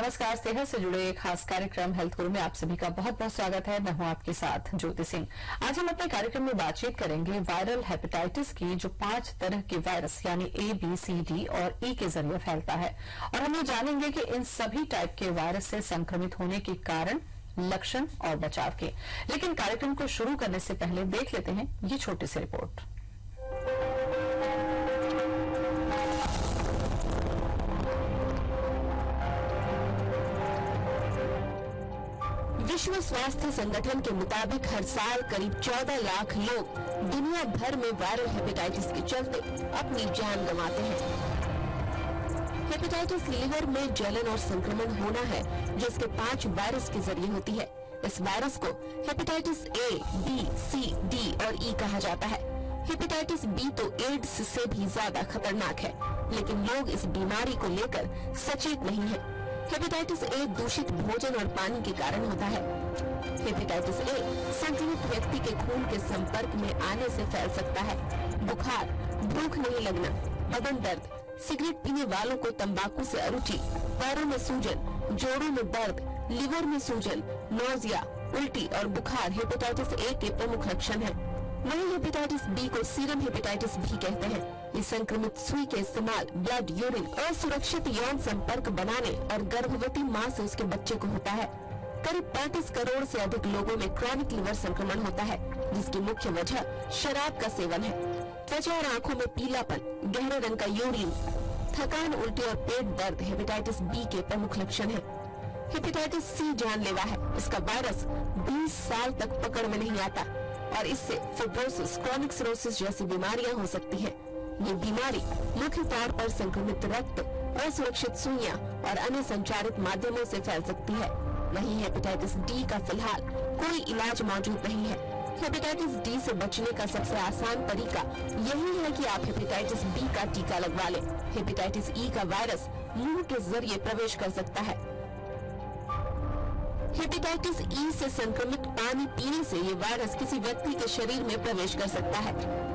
नमस्कार। सेहत से जुड़े खास कार्यक्रम हेल्थ गुरु में आप सभी का बहुत बहुत स्वागत है। मैं हूं आपके साथ ज्योति सिंह। आज हम अपने कार्यक्रम में बातचीत करेंगे वायरल हेपेटाइटिस की, जो 5 तरह के वायरस यानी ए, बी, सी, डी और ई के जरिए फैलता है। और हम ये जानेंगे कि इन सभी टाइप के वायरस से संक्रमित होने के कारण, लक्षण और बचाव के। लेकिन कार्यक्रम को शुरू करने से पहले देख लेते हैं ये छोटी सी रिपोर्ट। विश्व स्वास्थ्य संगठन के मुताबिक हर साल करीब 14 लाख लोग दुनिया भर में वायरल हेपेटाइटिस के चलते अपनी जान गंवाते हैं। हेपेटाइटिस लीवर में जलन और संक्रमण होना है, जो इसके 5 वायरस के जरिए होती है। इस वायरस को hepatitis A, B, C, D और ई कहा जाता है। हेपेटाइटिस बी तो एड्स से भी ज्यादा खतरनाक है, लेकिन लोग इस बीमारी को लेकर सचेत नहीं है। हेपेटाइटिस ए दूषित भोजन और पानी के कारण होता है। हेपेटाइटिस ए संक्रमित व्यक्ति के खून के संपर्क में आने से फैल सकता है। बुखार, भूख नहीं लगना, बदन दर्द, सिगरेट पीने वालों को तंबाकू से अरुचि, पैरों में सूजन, जोड़ों में दर्द, लिवर में सूजन, नोजिया, उल्टी और बुखार हेपेटाइटिस ए के प्रमुख लक्षण हैं। वहीं हेपेटाइटिस बी को सीरम हेपेटाइटिस भी कहते हैं। ये संक्रमित सुई के इस्तेमाल ब्लड, यूरिन, असुरक्षित यौन संपर्क बनाने और गर्भवती मां से उसके बच्चे को होता है। करीब 35 करोड़ से अधिक लोगों में क्रॉनिक लिवर संक्रमण होता है, जिसकी मुख्य वजह शराब का सेवन है। त्वचा और आंखों में पीलापन, गहरे रंग का यूरिन, थकान, उल्टी और पेट दर्द हेपेटाइटिस बी के प्रमुख लक्षण है। हेपेटाइटिस सी जानलेवा है। इसका वायरस 20 साल तक पकड़ में नहीं आता और इससे फिब्रोसिस, क्रॉनिक सिरोसिस जैसी बीमारियां हो सकती हैं। ये बीमारी मुख्य तौर पर संक्रमित रक्त, असुरक्षित सुइयां और अन्य संचारित माध्यमों से फैल सकती है। वहीं हेपेटाइटिस डी का फिलहाल कोई इलाज मौजूद नहीं है। हेपेटाइटिस डी से बचने का सबसे आसान तरीका यही है कि आप हेपेटाइटिस बी का टीका लगवा लें। हेपेटाइटिस ई का वायरस मुंह के जरिए प्रवेश कर सकता है। हेपेटाइटिस ई से संक्रमित पानी पीने से ये वायरस किसी व्यक्ति के शरीर में प्रवेश कर सकता है।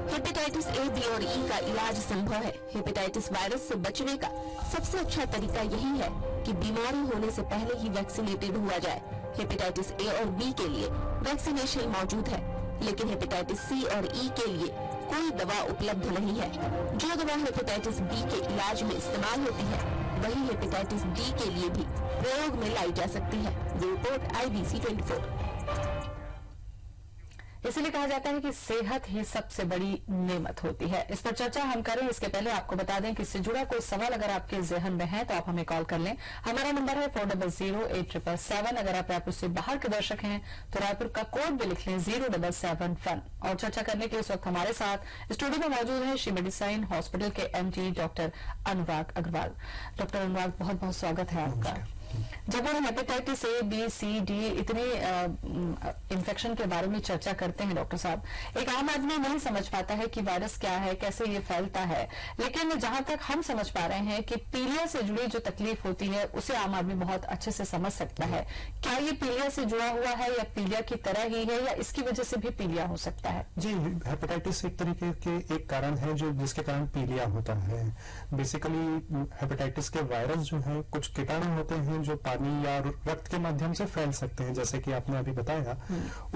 हेपेटाइटिस ए, बी और ई का इलाज संभव है। हेपेटाइटिस वायरस से बचने का सबसे अच्छा तरीका यही है कि बीमारी होने से पहले ही वैक्सीनेटेड हुआ जाए। हेपेटाइटिस ए और बी के लिए वैक्सीनेशन मौजूद है, लेकिन हेपेटाइटिस सी और ई के लिए कोई दवा उपलब्ध नहीं है। जो दवा हेपेटाइटिस बी के इलाज में इस्तेमाल होती है, वही हेपेटाइटिस डी के लिए भी प्रयोग में लाई जा सकती है। Report IBC 24। इसीलिए कहा जाता है कि सेहत ही सबसे बड़ी नेमत होती है। इस पर चर्चा हम करें इसके पहले आपको बता दें कि इससे जुड़ा कोई सवाल अगर आपके जहन में है तो आप हमें कॉल कर लें। हमारा नंबर है 400877। अगर आप रायपुर से बाहर के दर्शक हैं तो रायपुर का कोड भी लिख लें 077 और चर्चा करने के लिए इस वक्त हमारे साथ स्टूडियो में मौजूद है श्री मेडिसाइन हॉस्पिटल के MD doctor Anurag Agrawal. Doctor Anurag, बहुत बहुत स्वागत है आपका। जब हम hepatitis A, B, C, D इतने इन्फेक्शन के बारे में चर्चा करते हैं डॉक्टर साहब, एक आम आदमी नहीं समझ पाता है कि वायरस क्या है, कैसे ये फैलता है। लेकिन जहां तक हम समझ पा रहे हैं कि पीलिया से जुड़ी जो तकलीफ होती है उसे आम आदमी बहुत अच्छे से समझ सकता है। क्या ये पीलिया से जुड़ा हुआ है या पीलिया की तरह ही है या इसकी वजह से भी पीलिया हो सकता है? जी, हेपेटाइटिस एक तरीके के एक कारण है जो जिसके कारण पीलिया होता है। बेसिकली हेपेटाइटिस के वायरस जो है कुछ कीटाणु होते हैं जो पानी या रक्त के माध्यम से फैल सकते हैं, जैसे कि आपने अभी बताया।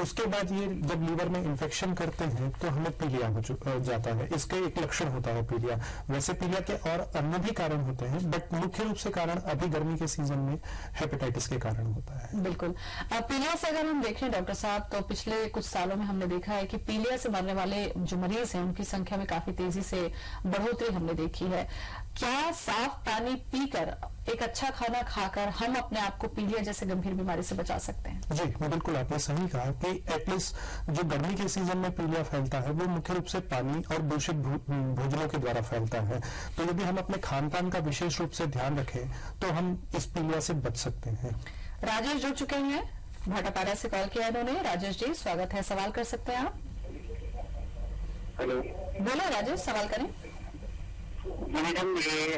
उसके बाद ये जब लीवर में इन्फेक्शन करते हैं तो हमें पीलिया हो जाता है। इसके एक लक्षण होता है पीलिया। वैसे पीलिया के और अन्य भी कारण होते हैं, बट मुख्य रूप से कारण अभी गर्मी के सीजन में हेपेटाइटिस के कारण होता है। बिल्कुल। पीलिया से अगर हम देखें डॉक्टर साहब, तो पिछले कुछ सालों में हमने देखा है कि पीलिया से मरने वाले जो मरीज हैं उनकी संख्या में काफी तेजी से बढ़ोतरी हमने देखी है। क्या साफ पानी पीकर, एक अच्छा खाना खाकर हम अपने आप को पीलिया जैसे गंभीर बीमारी से बचा सकते हैं? जी बिल्कुल, आपने सही कहा कि एटलीस्ट जो गर्मी के सीजन में पीलिया फैलता है वो मुख्य रूप से पानी और दूषित भोजनों के द्वारा फैलता है। तो यदि हम अपने खान पान का विशेष रूप से ध्यान रखें तो हम इस पीलिया से बच सकते हैं। राजेश जुड़ चुके हैं, भाटापारा से कॉल किया इन्होंने। राजेश जी, स्वागत है, सवाल कर सकते हैं आप। हेलो, बोलो राजेश, सवाल करें। मैडम, ये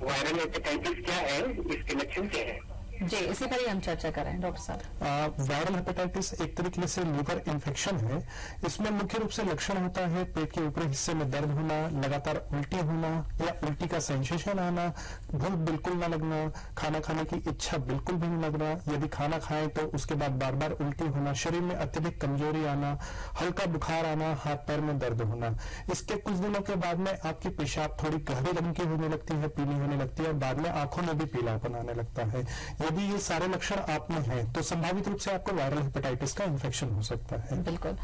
वायरल हेपेटाइटिस क्या है, इसके लक्षण क्या है? जी, इसी पर ही हम चर्चा कर रहे हैं डॉक्टर साहब। वायरल हेपेटाइटिस एक तरीके से लीवर इन्फेक्शन है। इसमें मुख्य रूप से लक्षण होता है पेट के ऊपरी हिस्से में दर्द होना, लगातार उल्टी होना या उल्टी का सेंसेशन आना, भूख बिल्कुल न लगना, खाना खाने की इच्छा बिल्कुल भी नहीं लगना, यदि खाना खाएं तो उसके बाद बार बार उल्टी होना, शरीर में अत्यधिक कमजोरी आना, हल्का बुखार आना, हाथ पैर में दर्द होना। इसके कुछ दिनों के बाद में आपकी पेशाब थोड़ी गहरे रंग की होने लगती है, पीली होने लगती है और बाद में आंखों में भी पीलापन आने लगता है। यदि ये सारे लक्षण आप में हैं तो संभावित रूप से आपको वायरल हेपेटाइटिस का इन्फेक्शन हो सकता है। बिल्कुल।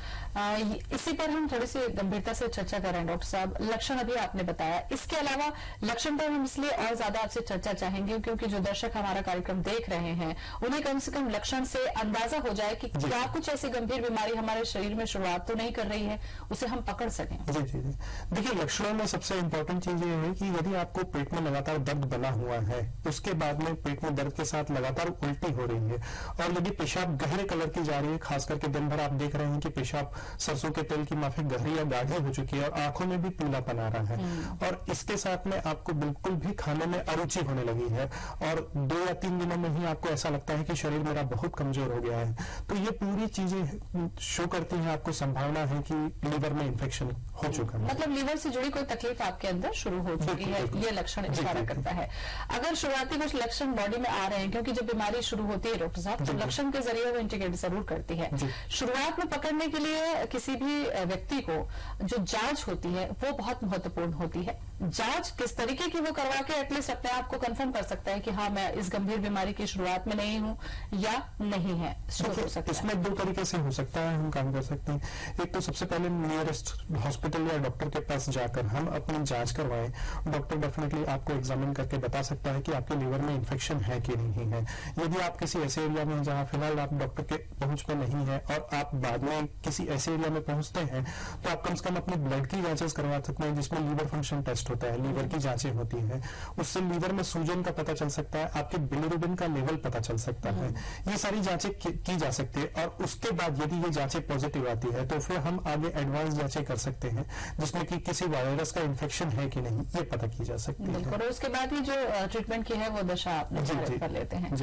इसी पर हम थोड़ी सी गंभीरता से चर्चा कर रहे हैं डॉक्टर साहब। लक्षण अभी आपने बताया, इसके अलावा लक्षण पर हम इसलिए और ज्यादा आपसे चर्चा चाहेंगे क्योंकि जो दर्शक हमारा कार्यक्रम देख रहे हैं उन्हें कम से कम लक्षण से अंदाजा हो जाए कि क्या कुछ ऐसी गंभीर बीमारी हमारे शरीर में शुरुआत तो नहीं कर रही है, उसे हम पकड़ सकें। जी जी जी, देखिए लक्षणों में सबसे इंपॉर्टेंट चीज ये है कि यदि आपको पेट में लगातार दर्द बना हुआ है, उसके बाद में पेट में दर्द के साथ लगातार उल्टी हो रही है और यदि पेशाब गहरे कलर की जा रही है, खास करके दिन भर आप देख रहे हैं कि पेशाब सरसों के तेल की माफिक गहरी या गाढ़ी हो चुकी है और आंखों में भी पीलापन आ रहा है और इसके साथ में आपको बिल्कुल भी खाने में अरुचि होने लगी है और 2 या 3 दिनों में ही आपको ऐसा लगता है कि शरीर मेरा बहुत कमजोर हो गया है, तो ये पूरी चीजें शो करती हैं आपको संभावना है कि लीवर में इन्फेक्शन हो चुका है। मतलब लीवर से जुड़ी कोई तकलीफ आपके अंदर शुरू हो चुकी है, ये लक्षण इशारा करता है। अगर शुरुआती कुछ लक्षण बॉडी में आ रहे हैं, क्योंकि जब बीमारी शुरू होती है डॉक्टर साहब तो लक्षण के जरिए वो इंडिकेट जरूर करती है। शुरुआत में पकड़ने के लिए किसी भी व्यक्ति को जो जांच होती है वो बहुत महत्वपूर्ण होती है। जांच किस तरीके की वो करवा के एटलीस्ट अपने आप को कंफर्म कर सकता है कि हाँ मैं इस गंभीर बीमारी की शुरुआत में नहीं हूं या नहीं है। हो सकता है इसमें 2 तरीके से हो सकता है, हम काम कर सकते हैं। एक तो सबसे पहले नियरेस्ट हॉस्पिटल या डॉक्टर के पास जाकर हम अपनी जांच करवाएं। डॉक्टर डेफिनेटली आपको एग्जामिन करके बता सकता है कि आपके लीवर में इन्फेक्शन है कि नहीं है। यदि आप किसी ऐसे एरिया में जहां फिलहाल आप डॉक्टर के पहुंच में नहीं है और आप बाद में किसी ऐसे एरिया में पहुंचते हैं तो आप कम से कम अपनी ब्लड की जांचेस करवा सकते हैं, जिसमें लीवर फंक्शन टेस्ट होता है, लीवर की जांचें होती हैं। उससे लीवर में सूजन का पता चल सकता है, आपके बिलिरुबिन का लेवल पता चल सकता है। ये सारी जांचें की जा सकती है और उसके बाद यदि ये जांचें पॉजिटिव आती है तो फिर हम आगे एडवांस जांचें कर सकते हैं जिसमें कि किसी वायरस का इन्फेक्शन है कि नहीं ये पता की जा सकती है। और उसके बाद ही जो ट्रीटमेंट की है वो दशा आप निर्धारित कर लेते हैं।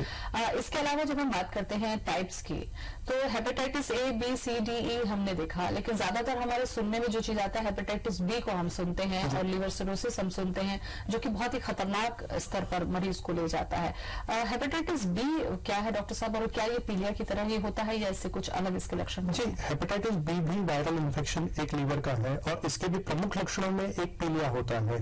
इसके अलावा जब हम बात करते हैं टाइप्स की तो hepatitis A B C D E हमने देखा, लेकिन ज्यादातर हमारे सुनने में जो चीज आता है हेपेटाइटिस बी को हम सुनते हैं और लीवर सिरोसिस हम सुनते हैं जो कि बहुत ही खतरनाक स्तर पर मरीज को ले जाता है। हेपेटाइटिस बी क्या है डॉक्टर साहब, और क्या ये पीलिया की तरह ही होता है या इससे कुछ अलग इसके लक्षण होते हैं? हेपेटाइटिस बी भी वायरल इन्फेक्शन एक लीवर का है और इसके भी प्रमुख लक्षणों में एक पीलिया होता है।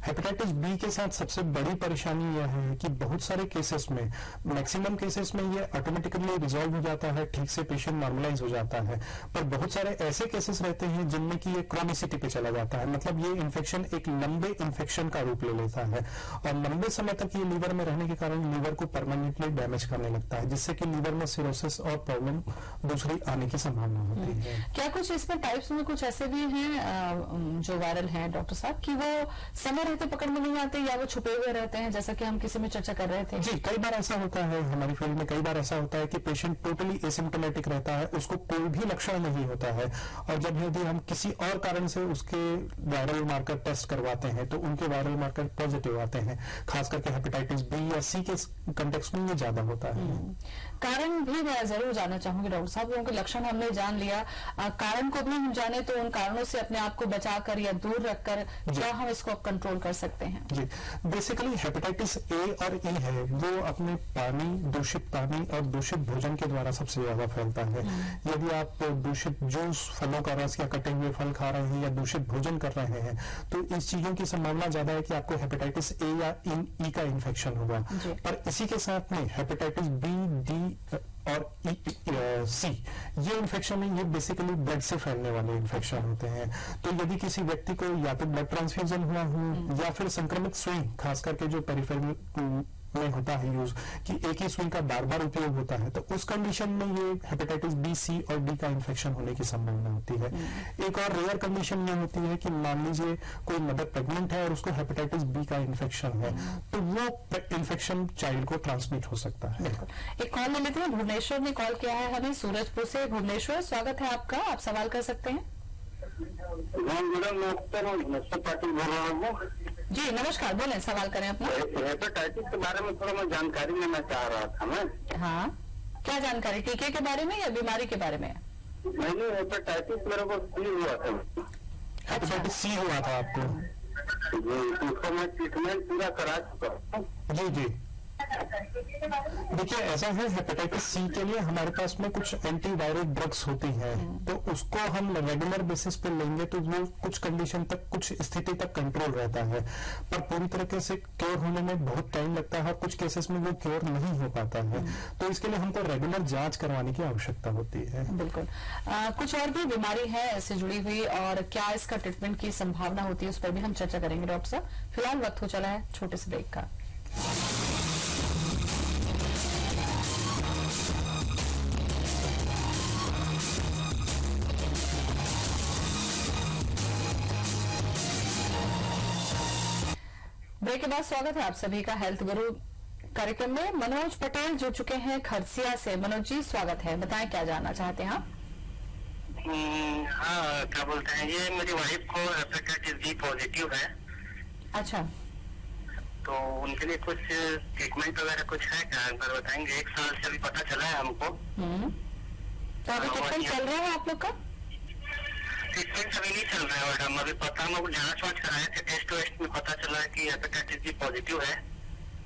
हेपेटाइटिस बी के साथ सबसे बड़ी परेशानी यह है कि बहुत सारे केसेस में, मैक्सिमम केसेस में ये ऑटोमेटिकली रिजॉल्व हो जाता है, ठीक से पेशेंट नॉर्मलाइज हो जाता है, पर बहुत सारे ऐसे केसेस रहते हैं जिनमें कि ये क्रॉनिसिटी पे चला जाता है, मतलब ये इन्फेक्शन एक लंबे इन्फेक्शन का रूप ले लेता है और लंबे समय तक ये लीवर में रहने के कारण लीवर को परमानेंटली डैमेज करने लगता है, जिससे कि लीवर में सिरोसिस और प्रॉब्लम दूसरी आने की संभावना होती है। क्या कुछ इसमें टाइप्स में कुछ ऐसे भी हैं जो वायरल हैं डॉक्टर साहब कि वो समय रहते पकड़ में नहीं आते या वो छुपे हुए रहते हैं, जैसा कि हम किसी में चर्चा कर रहे थे? जी, कई बार ऐसा होता है हमारी फील्ड में, कई बार ऐसा होता है कि पेशेंट टोटली एसिम्प्टोमेटिक रहता है, उसको कोई भी लक्षण नहीं होता है और जब यदि हम किसी और कारण से उसके वायरल मार्कर टेस्ट करवाते हैं तो उनके वायरल मार्कर पॉजिटिव आते हैं। खास करके हेपेटाइटिस बी या सी के कंटेक्स्ट में ये ज्यादा होता है। कारण भी मैं जरूर जानना चाहूंगी डॉक्टर साहब, क्योंकि लक्षण हमने जान लिया, कारण को भी हम जाने तो उन कारणों से अपने आप को बचाकर या दूर रखकर क्या हम इसको कंट्रोल कर सकते हैं? जी, बेसिकली हेपेटाइटिस ए और ई है वो अपने पानी, दूषित पानी और दूषित भोजन के द्वारा सबसे ज्यादा फैलता है। यदि आप दूषित जूस, फलों का रस या कटे हुए फल खा रहे हैं या दूषित भोजन कर रहे हैं तो इस चीजों की संभावना ज्यादा है कि आपको हेपेटाइटिस ए या ई का इन्फेक्शन होगा। पर इसी के साथ में हेपेटाइटिस बी, डी और सी ये इन्फेक्शन है, ये बेसिकली ब्लड से फैलने वाले इन्फेक्शन होते हैं। तो यदि किसी व्यक्ति को या तो ब्लड ट्रांसफ्यूजन हुआ हो या फिर संक्रमित सुई, खास करके जो पेरिफेरल में होता है यूज कि एक ही सुई का बार बार उपयोग होता है, तो उस कंडीशन में ये हेपेटाइटिस बी, सी और डी का इन्फेक्शन होने की संभावना होती है। एक और रेयर कंडीशन ये होती है कि मान लीजिए कोई मदर प्रेग्नेंट है और उसको हेपेटाइटिस बी का इन्फेक्शन है तो वो इन्फेक्शन चाइल्ड को ट्रांसमिट हो सकता है। एक कॉल ले लेते हैं, भुवनेश्वर ने कॉल किया है हमें सूरजपुर से। भुवनेश्वर, स्वागत है आपका, आप सवाल कर सकते हैं। मैडम, मैं पाटिल बोल रहा हूँ। जी नमस्कार, बोलें, सवाल करें अपना। हेपेटाइटिस के बारे में थोड़ा मैं जानकारी लेना चाह रहा था मैं। हाँ, क्या जानकारी, टीके के बारे में या बीमारी के बारे में? नहीं, हेपेटाइटिस मेरे को सी हुआ था। हेपेटाइटिस सी हुआ था आपको? जी, उसका मैं ट्रीटमेंट पूरा करा चुका हूँ। जी जी, देखिए ऐसा है, हेपेटाइटिस सी के लिए हमारे पास में कुछ एंटीवायरल ड्रग्स होती हैं, तो उसको हम रेगुलर बेसिस पे लेंगे तो वो कुछ कंडीशन तक, कुछ स्थिति तक कंट्रोल रहता है, पर पूरी तरीके से क्योर होने में बहुत टाइम लगता है, कुछ केसेस में वो क्योर नहीं हो पाता है, तो इसके लिए हमको रेगुलर जांच करवाने की आवश्यकता होती है। बिल्कुल। कुछ और भी बीमारी है इससे जुड़ी हुई और क्या इसका ट्रीटमेंट की संभावना होती है, उस पर भी हम चर्चा करेंगे डॉक्टर साहब। फिलहाल वक्त हो चला है छोटे से ब्रेक का। ब्रेक के बाद स्वागत है आप सभी का हेल्थ गुरु कार्यक्रम में। मनोज पटेल जुड़ चुके हैं खरसिया से। मनोज जी स्वागत है, बताएं क्या जानना चाहते हैं आप? हाँ, क्या बोलते हैं, ये मेरी वाइफ को हेपेटाइटिस बी पॉजिटिव है। अच्छा, तो उनके लिए कुछ ट्रीटमेंट वगैरह कुछ है क्या, एक बार बताएंगे? 1 साल से अभी पता चला है हमको। तो अभी ट्रीटमेंट चल रहा है आप लोग का? ट्रीटमेंट अभी नहीं चल रहा है मैडम, अभी पता हम लोग जांच वाँच कराए थे, टेस्ट वेस्ट में पता चला है कि हेपेटाइटिस बी पॉजिटिव है।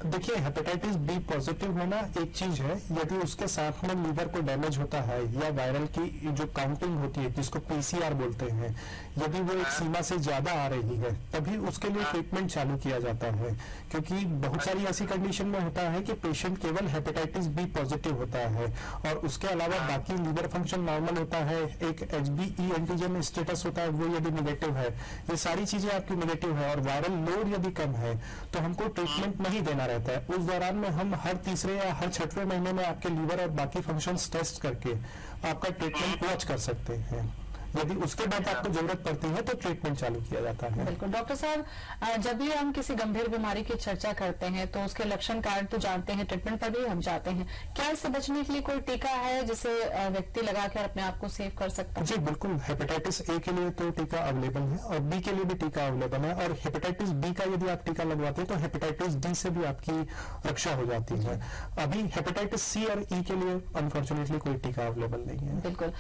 देखिए हेपेटाइटिस बी पॉजिटिव होना एक चीज है, यदि उसके साथ में लीवर को डैमेज होता है या वायरल की जो काउंटिंग होती है जिसको पीसीआर बोलते हैं, यदि वो एक सीमा से ज्यादा आ रही है तभी उसके लिए ट्रीटमेंट चालू किया जाता है, क्योंकि बहुत सारी ऐसी कंडीशन में होता है कि पेशेंट केवल हेपेटाइटिस बी पॉजिटिव होता है और उसके अलावा बाकी लीवर फंक्शन नॉर्मल होता है, एक HbE एंटीजन स्टेटस होता है वो यदि निगेटिव है, ये सारी चीजें आपकी निगेटिव है और वायरल लोड यदि कम है तो हमको ट्रीटमेंट नहीं देना रहता है। उस दौरान में हम हर तीसरे या हर छठवें महीने में आपके लीवर और बाकी फंक्शंस टेस्ट करके आपका ट्रीटमेंट वॉच कर सकते हैं। यदि उसके बाद आपको जरूरत पड़ती है तो ट्रीटमेंट चालू किया जाता है। बिल्कुल डॉक्टर साहब, जब भी हम किसी गंभीर बीमारी की चर्चा करते हैं तो उसके लक्षण कारण तो जानते हैं, ट्रीटमेंट पर भी हम जाते हैं। क्या इससे बचने के लिए कोई टीका है जिसे व्यक्ति लगाकर अपने आप को सेव कर सकता है? जी बिल्कुल, हेपेटाइटिस ए के लिए तो टीका अवेलेबल है और बी के लिए भी टीका अवेलेबल है, और हेपेटाइटिस बी का यदि आप टीका लगवाते हैं तो हेपेटाइटिस डी से भी आपकी रक्षा हो जाती है। अभी हेपेटाइटिस सी और ई के लिए अनफॉर्चुनेटली कोई टीका अवेलेबल नहीं है। बिल्कुल।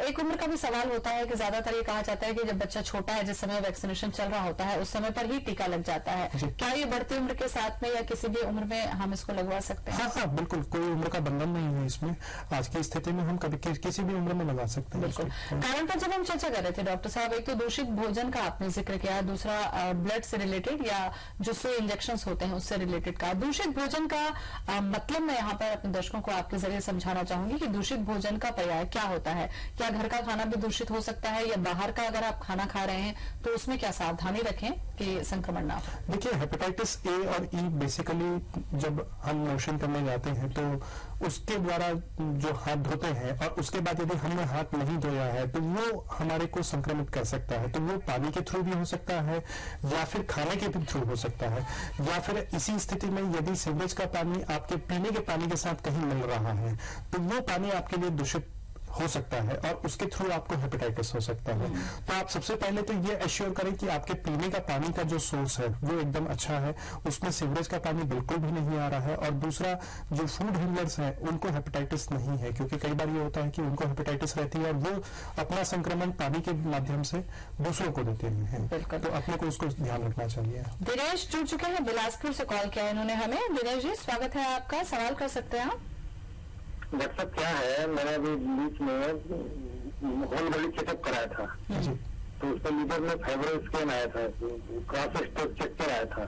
एक उम्र का भी सवाल होता है कि ज्यादातर ये कहा जाता है कि जब बच्चा छोटा है, जिस समय वैक्सीनेशन चल रहा होता है उस समय पर ही टीका लग जाता है, क्या ये बढ़ती उम्र के साथ में या किसी भी उम्र में हम इसको लगवा सकते हैं? हाँ, बिल्कुल, कोई उम्र का बंधन नहीं है इसमें। आज की स्थिति में हम कभी किसी भी उम्र में लगा सकते हैं। बिल्कुल। कारण पर जब हम चर्चा कर रहे थे डॉक्टर साहब, एक तो दूषित भोजन का आपने जिक्र किया, दूसरा ब्लड से रिलेटेड या जो सुई इंजेक्शन होते हैं उससे रिलेटेड का। दूषित भोजन का मतलब मैं यहाँ पर अपने दर्शकों को आपके जरिए समझाना चाहूंगी कि दूषित भोजन का पर्याय क्या होता है। क्या घर का खाना भी दूषित हो सकता है या बाहर का अगर आप खाना खा रहे हैं तो उसमें क्या सावधानी रखें कि संक्रमण ना हो? देखिए हेपेटाइटिस ए और ई बेसिकली जब हम मोशन करने जाते हैं तो उसके द्वारा जो हाथ धोते हैं और उसके बाद यदि हमने हाथ नहीं धोया है तो वो हमारे को संक्रमित कर सकता है। तो वो पानी के थ्रू भी हो सकता है या फिर खाने के भी थ्रू हो सकता है, या फिर इसी स्थिति में यदि सीवरेज का पानी आपके पीने के पानी के साथ कहीं मिल रहा है तो वो पानी आपके लिए दूषित हो सकता है और उसके थ्रू आपको हेपेटाइटिस हो सकता है। तो आप सबसे पहले तो ये एश्योर करें कि आपके पीने का पानी का जो सोर्स है वो एकदम अच्छा है, उसमें सीवरेज का पानी बिल्कुल भी नहीं आ रहा है। और दूसरा, जो फूड हैंडलर्स हैं उनको हेपेटाइटिस नहीं है, क्योंकि कई बार ये होता है कि उनको हेपेटाइटिस रहती है और वो अपना संक्रमण पानी के माध्यम से दूसरों को देते हैं। तो अपने को उसको ध्यान रखना चाहिए। दिनेश जुड़ चुके हैं, बिलासपुर से कॉल किया इन्होंने हमें। दिनेश जी स्वागत है आपका, सवाल कर सकते हैं आप। डॉक्टर साहब क्या है, मैंने अभी बीच में होल बॉडी चेकअप कराया था, जी, तो उसमें लीवर में फाइब्रो स्कैन आया था, क्रॉस स्टोक चेक आया था।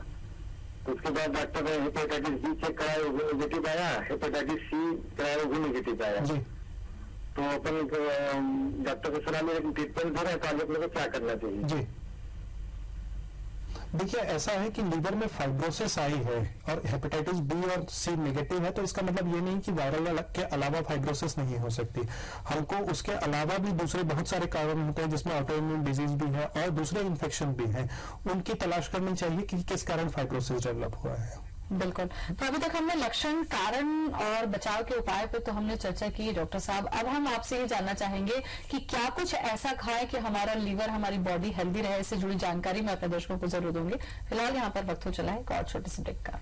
तो उसके बाद डॉक्टर ने हेपेटाइटिस बी चेक कराया, वो नेगेटिव आया, हेपेटाइटिस सी कराया, वो नेगेटिव आया। जी, तो अपन डॉक्टर को सलाह में ट्रीटमेंट दे रहे हैं, तो आगे अपने को क्या करना चाहिए? जी, देखिए ऐसा है कि लीवर में फाइब्रोसिस आई है और हेपेटाइटिस बी और सी नेगेटिव है, तो इसका मतलब ये नहीं कि वायरल के अलावा फाइब्रोसिस नहीं हो सकती। हमको उसके अलावा भी दूसरे बहुत सारे कारण होते हैं जिसमें ऑटोइम्यून डिजीज भी है और दूसरे इन्फेक्शन भी हैं, उनकी तलाश करनी चाहिए कि किस कारण फाइब्रोसिस डेवलप हुआ है। बिल्कुल। तो अभी तक हमने लक्षण, कारण और बचाव के उपाय पे तो हमने चर्चा की डॉक्टर साहब। अब हम आपसे ये जानना चाहेंगे कि क्या कुछ ऐसा खाएं कि हमारा लीवर, हमारी बॉडी हेल्दी रहे। इससे जुड़ी जानकारी मैं अपने दर्शकों को जरूर दूंगी। फिलहाल यहाँ पर वक्त हो चला है एक और छोटे से ब्रेक का।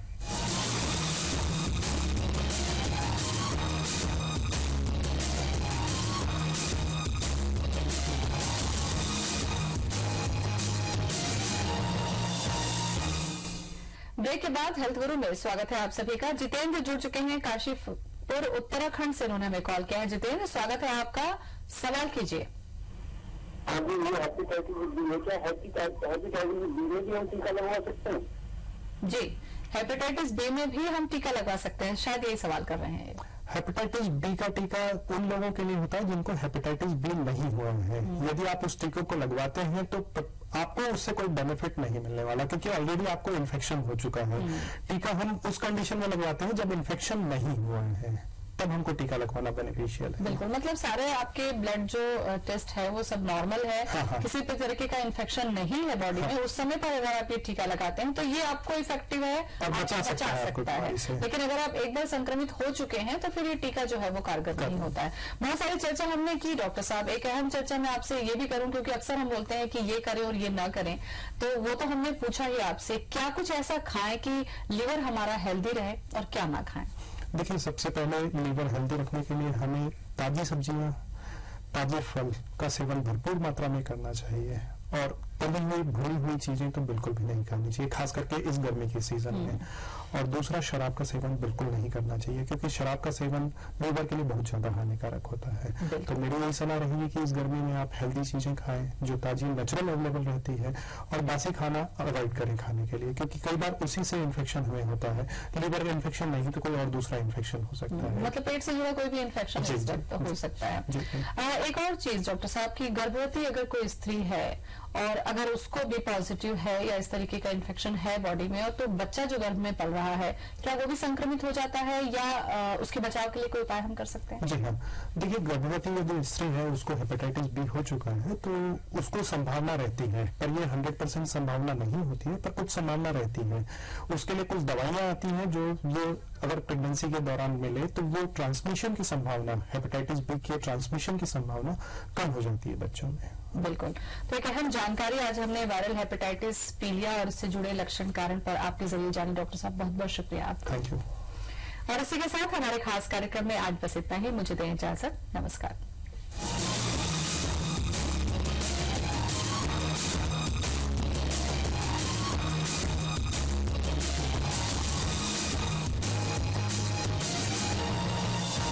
ब्रेक के बाद हेल्थ गुरु में स्वागत है आप सभी का। जितेंद्र जुड़ चुके हैं काशीपुर उत्तराखंड से, उन्होंने हमें कॉल किया है। जितेंद्र, स्वागत है आपका, सवाल कीजिए। जी, हेपेटाइटिस बी में भी हम टीका लगवा सकते हैं, शायद यही सवाल कर रहे हैं। हेपेटाइटिस बी का टीका उन लोगों के लिए होता है जिनको हेपेटाइटिस बी नहीं हुआ है। यदि आप उस टीके को लगवाते हैं तो आपको उससे कोई बेनिफिट नहीं मिलने वाला, क्योंकि ऑलरेडी आपको इन्फेक्शन हो चुका है। टीका हम उस कंडीशन में लगवाते हैं जब इन्फेक्शन नहीं हुआ है, तब हमको टीका लगवाना बेनिफिशियल है। बिल्कुल, मतलब सारे आपके ब्लड जो टेस्ट है वो सब नॉर्मल है। हाँ। किसी भी तरीके का इन्फेक्शन नहीं है बॉडी में। उस समय पर अगर आप ये टीका लगाते हैं तो ये आपको इफेक्टिव है और बचा सकता है। लेकिन अगर आप एक बार संक्रमित हो चुके हैं तो फिर ये टीका जो है वो कारगर नहीं होता है। बहुत सारी चर्चा हमने की डॉक्टर साहब। एक अहम चर्चा मैं आपसे ये भी करूं, क्योंकि अक्सर हम बोलते हैं कि ये करें और ये ना करें, तो वो तो हमने पूछा ही आपसे, क्या कुछ ऐसा खाएं कि लीवर हमारा हेल्दी रहे और क्या ना खाएं? देखिए, सबसे पहले लीवर हेल्दी रखने के लिए हमें ताजी सब्जियां, ताजे फल का सेवन भरपूर मात्रा में करना चाहिए, और तली हुई भुनी हुई चीजें तो बिल्कुल भी नहीं खानी चाहिए, खास करके इस गर्मी के सीजन में। और दूसरा, शराब का सेवन बिल्कुल नहीं करना चाहिए, क्योंकि शराब का सेवन लीवर के लिए बहुत ज्यादा हानिकारक होता है। तो मेरी यही सलाह रहेगी कि इस गर्मी में आप हेल्दी चीजें खाएं जो ताजी नेचुरल अवेलेबल रहती है, और बासी खाना अवॉइड करें खाने के लिए, क्योंकि कई बार उसी से इन्फेक्शन हमें होता है। लीवर का इन्फेक्शन नहीं तो कोई और दूसरा इन्फेक्शन हो सकता है, मतलब पेट से जुड़ा कोई भी इन्फेक्शन हो सकता है। एक और चीज डॉक्टर साहब की, गर्भवती अगर कोई स्त्री है और अगर उसको भी पॉजिटिव है या इस तरीके का इन्फेक्शन है बॉडी में, और तो बच्चा जो गर्भ में पल रहा है, क्या वो भी संक्रमित हो जाता है, या उसके बचाव के लिए कोई उपाय हम कर सकते हैं? जी हाँ, देखिए, गर्भवती यदि स्त्री है, उसको हेपेटाइटिस बी हो चुका है, तो उसको संभावना रहती है, पर ये 100% संभावना नहीं होती है, पर कुछ संभावना रहती है। उसके लिए कुछ दवाइयां आती हैं जो अगर प्रेगनेंसी के दौरान मिले तो वो ट्रांसमिशन की संभावना, हेपेटाइटिस बी के ट्रांसमिशन की संभावना कम हो जाती है बच्चों में। बिल्कुल। तो एक अहम जानकारी आज हमने वायरल हेपेटाइटिस, पीलिया और इससे जुड़े लक्षण, कारण पर आपके जरिए जानी। डॉक्टर साहब, बहुत बहुत शुक्रिया आपका। Thank you. और इसी के साथ हमारे खास कार्यक्रम में आज बस इतना ही। मुझे दें इजाजत, नमस्कार।